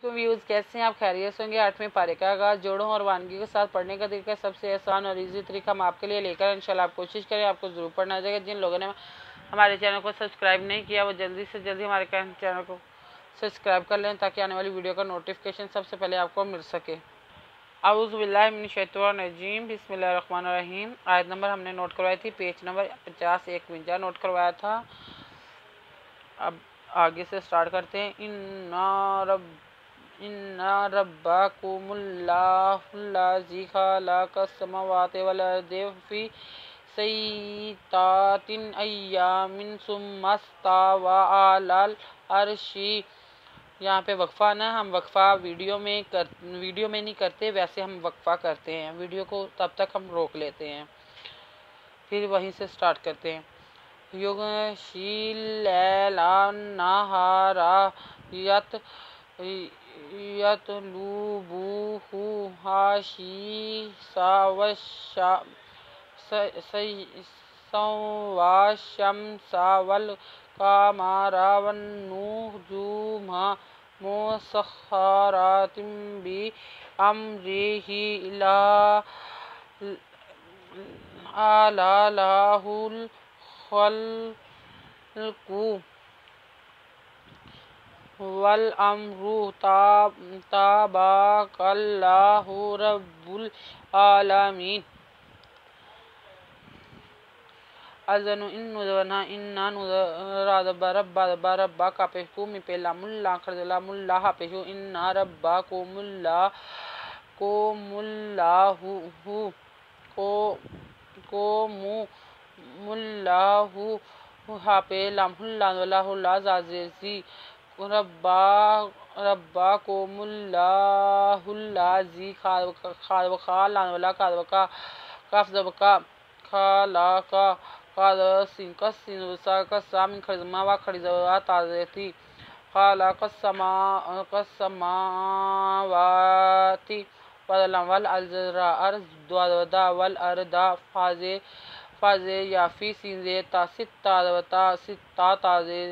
Views कैसे हैं आप? खैरियत होंगे। 8वें पारे का आगाज जोड़ों और वानगी के साथ पढ़ने का तरीका सबसे आसान और इजी तरीका हम आपके लिए लेकर इंशाल्लाह आप कोशिश करें, आपको जरूर पढ़ना जाएगा। जिन लोगों ने हमारे चैनल को सब्सक्राइब नहीं किया वो जल्दी से जल्दी हमारे चैनल को सब्सक्राइब कर लें ताकि आने वाली वीडियो का नोटिफिकेशन सबसे पहले आपको मिल सके। औज़ु बिल्लाहि मिनश शैतानिर रजीम, बिस्मिल्लाहिर रहमानिर रहीम। आयत नंबर हमने नोट करवाई थी, पेज नंबर 50-51 नोट करवाया था। अब आगे से स्टार्ट करते हैं। इन्ना रब्बकुमुल्लाहुल्लज़ी खलक़स समावाति वल अर्ज़ फ़ी सित्ताति अय्यामिन सुम्मा इस्तवा अलल अर्शी। यहाँ पे वक्फा ना, हम वक्फा वीडियो में नहीं करते, वैसे हम वक्फा करते हैं। वीडियो को तब तक हम रोक लेते हैं, फिर वहीं से स्टार्ट करते हैं। युग़शिल लैला नहारा यतलुबुहु हाशीसा वश्शम्सा वल क़मरा वन्नुजुमा मुसख़्ख़रातिन बिअम्रिही अला लहुल ख़ल्क़ु वल अम्रु तबारकल्लाहु रब्बुल आलमीन। अज़नु इन्नुज़वना इन्ना रब्बा कापेशु मी पेला मुल्ला खरजला मुल्ला हापेशु इन्ना रब्बा को मुल्लाहु हापे लामुल्ला वला जाज़ी रब्बा को मुल्लाहुल्लाज़ी खादवका लानवला कादवका काफजबका खालाका कादसिन कस्सा मिन खरिजमा व खरिजवा ताज़ती खालाकस्समावाति वल अर्ज़ वल अर्दा फाज़े याफ़ी सीज़े सित्ता ताज़े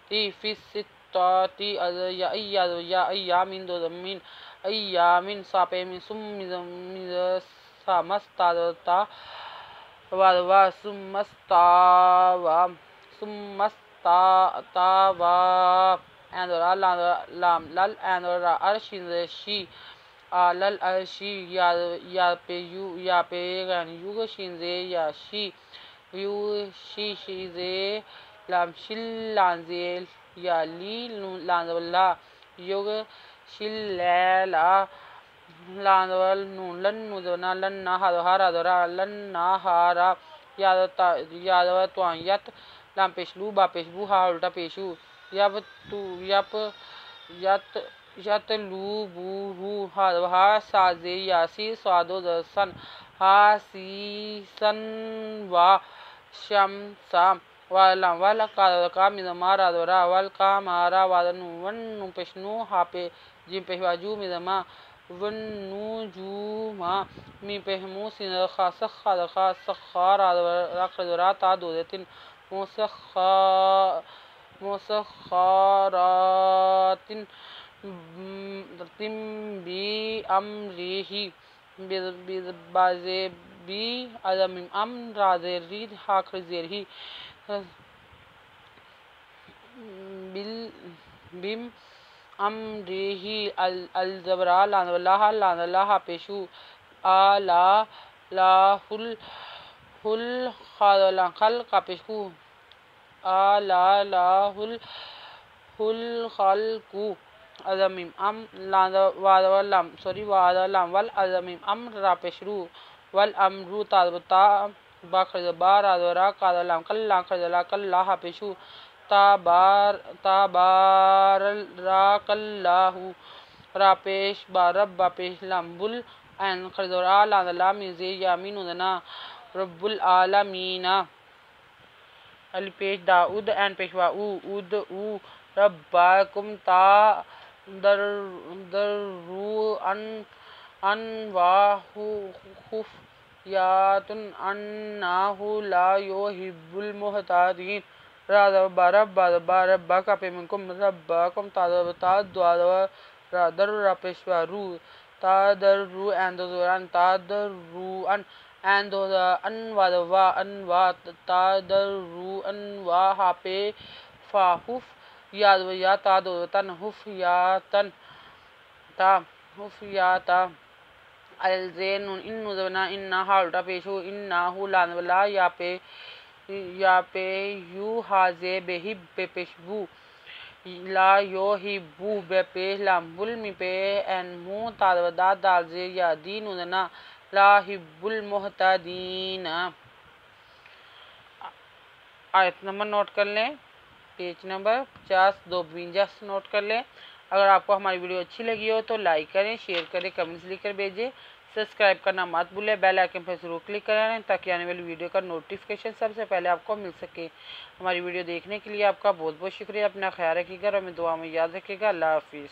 फ़ी सित्ताति अय्यामिन दोज़मिन अय्यामिन सापेमिन सुम्मस्तावा एंदरा लल एंदरा अर्शी अलल अर्शी या पे युगशिंजे याशी युशीशिजे लामशिल लांजे याली लांजवला युग शिल्ला लांजवल लन नुजना लन्ना हादरा लन्ना हारा यादव त्वायत लामपेशलू बापेशबू हा उल्टा पेशू यब तू यप यतलुबुहु हादवा साजे यासी स्वादो दसन हासीसन व शम्सा वल का मिज़मा रादवरा वल कामारा वन्नु पेशनु हापे जिम पेशवाजू मिज़मा वन्नुजुमा मी पेहमू सिन खादखा सखार रादवरा ता दोदेतिन मुसख़्ख़रातिन बि अम्रिही बि अज़मिन राज़ेरी हाखज़ेरी बिम अम्रिही अलजबरा लानवला हापेशु आला लाहुल खल कापेशु आला लाहुल खल्क़ु अज़मीम वादवलम वल अज़मीम अम्र पेशरू वल अम्रु ताबता बाखरजबा रादवरा कादलाम कल्ला खरजला कल्ला हापेशु ताबारकल्लाहु रापेश बारब बापेश लम्बुल एन खरजरा लादला मिज़े यामीन उदना रब्बुल आलमीना अली पेश दाऊद एन पेशवा उद रब्बाकुम ता दर्रु अनवाहु खुफ़ियातुन अन्नाहु ला युहिब्बुल मुहतादीन रब्बा का पेमिनकुम रब्बाकुम तादवा रा दर रा पेशवा रू तादर रू एन दो दौरान तादर रू अन एन दो अन वा अन वा तादर रू अन वा हा पे फा हुफ या ता दो तन हुफ या तन ता हुफ या ता अलजेन इन नुजवना इन्ना हा उल्टा पेशु इन्ना हु लानवला या पे यू हाजे बेहिब पे पेशबू ला यो ही बू बे पे लामुल मी पे एन मु तादवदा दालजे या दीन उदना ला हिब्बुल मोहतादीन। आयत नंबर नोट कर लें, पेज नंबर 50 नोट कर लें। अगर आपको हमारी वीडियो अच्छी लगी हो तो लाइक करें, शेयर करें, कमेंट्स लिखकर भेजें। सब्सक्राइब करना मत भूलें, बेल आइकन पर जरूर क्लिक करें ताकि आने वाली वीडियो का नोटिफिकेशन सबसे पहले आपको मिल सके। हमारी वीडियो देखने के लिए आपका बहुत बहुत शुक्रिया। अपना ख्याल रखिएगा और हमें दुआ में याद रखिएगा। अल्लाह हाफिज़।